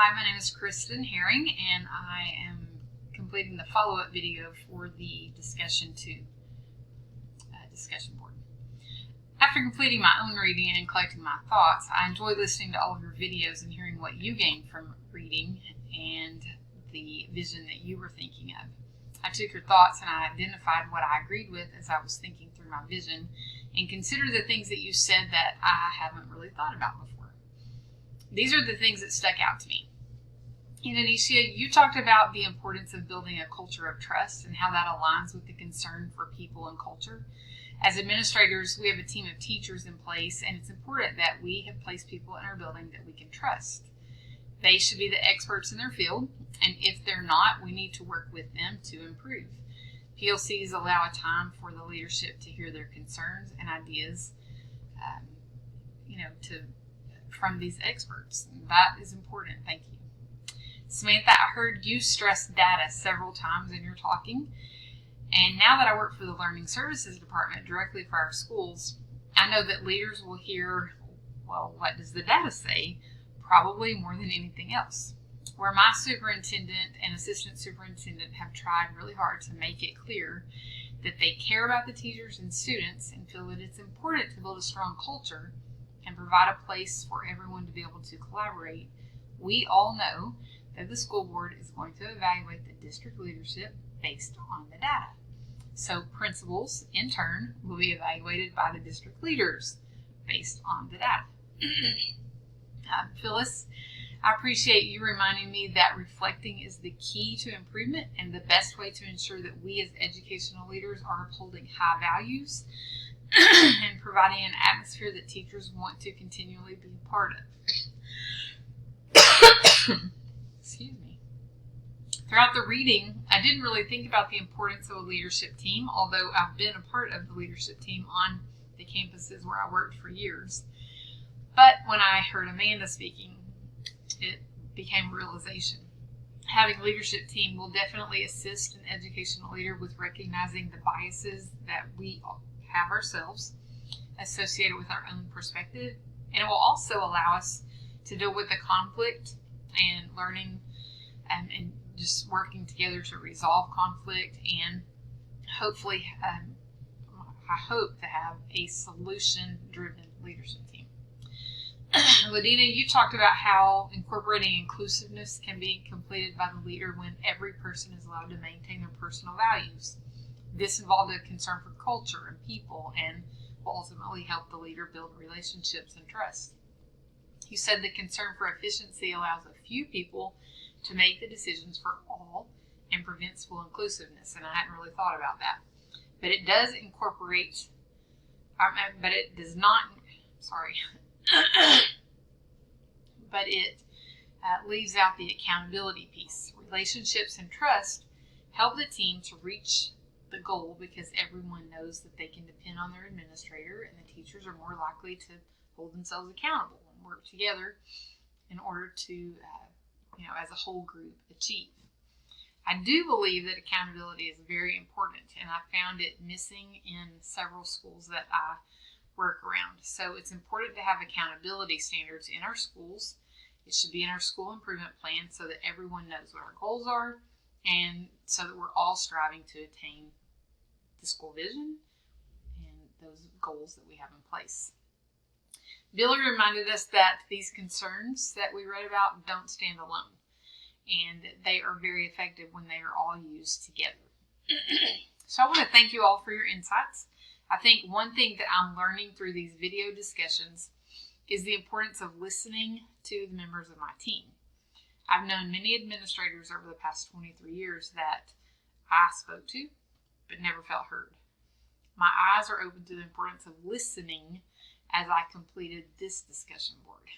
Hi, my name is Kristen Herring, and I am completing the follow-up video for the discussion board. After completing my own reading and collecting my thoughts, I enjoy listening to all of your videos and hearing what you gained from reading and the vision that you were thinking of. I took your thoughts and I identified what I agreed with as I was thinking through my vision and considered the things that you said that I haven't really thought about before. These are the things that stuck out to me. In Anisha, you talked about the importance of building a culture of trust and how that aligns with the concern for people and culture. As administrators, we have a team of teachers in place, and it's important that we have placed people in our building that we can trust. They should be the experts in their field, and if they're not, we need to work with them to improve. PLCs allow a time for the leadership to hear their concerns and ideas, from these experts. That is important. Thank you. Samantha, I heard you stress data several times in your talking. And now that I work for the Learning Services Department directly for our schools, I know that leaders will hear, well, what does the data say? Probably more than anything else. Where my superintendent and assistant superintendent have tried really hard to make it clear that they care about the teachers and students and feel that it's important to build a strong culture and provide a place for everyone to be able to collaborate, we all know that the school board is going to evaluate the district leadership based on the data. So principals, in turn, will be evaluated by the district leaders based on the data. Phyllis, I appreciate you reminding me that reflecting is the key to improvement and the best way to ensure that we as educational leaders are upholding high values and providing an atmosphere that teachers want to continually be a part of. Excuse me. Throughout the reading, I didn't really think about the importance of a leadership team, although I've been a part of the leadership team on the campuses where I worked for years. But when I heard Amanda speaking, it became a realization. Having a leadership team will definitely assist an educational leader with recognizing the biases that we have ourselves associated with our own perspective, and it will also allow us to deal with the conflict and learning and just working together to resolve conflict, and hopefully I hope to have a solution-driven leadership team. Ladina, you talked about how incorporating inclusiveness can be completed by the leader when every person is allowed to maintain their personal values. This involved a concern for culture and people and will ultimately help the leader build relationships and trust. You said the concern for efficiency allows a few people to make the decisions for all and prevents full inclusiveness, and I hadn't really thought about that. But it does incorporate, but it does not, but it leaves out the accountability piece. Relationships and trust help the team to reach the goal because everyone knows that they can depend on their administrator, and the teachers are more likely to hold themselves accountable and work together in order to, as a whole group, achieve. I do believe that accountability is very important, and I found it missing in several schools that I work around. So it's important to have accountability standards in our schools. It should be in our school improvement plan so that everyone knows what our goals are and so that we're all striving to attain the school vision and those goals that we have in place. Billy reminded us that these concerns that we read about don't stand alone, and they are very effective when they are all used together. So I want to thank you all for your insights. I think one thing that I'm learning through these video discussions is the importance of listening to the members of my team. I've known many administrators over the past 23 years that I spoke to, but never felt heard. My eyes are open to the importance of listening as I completed this discussion board.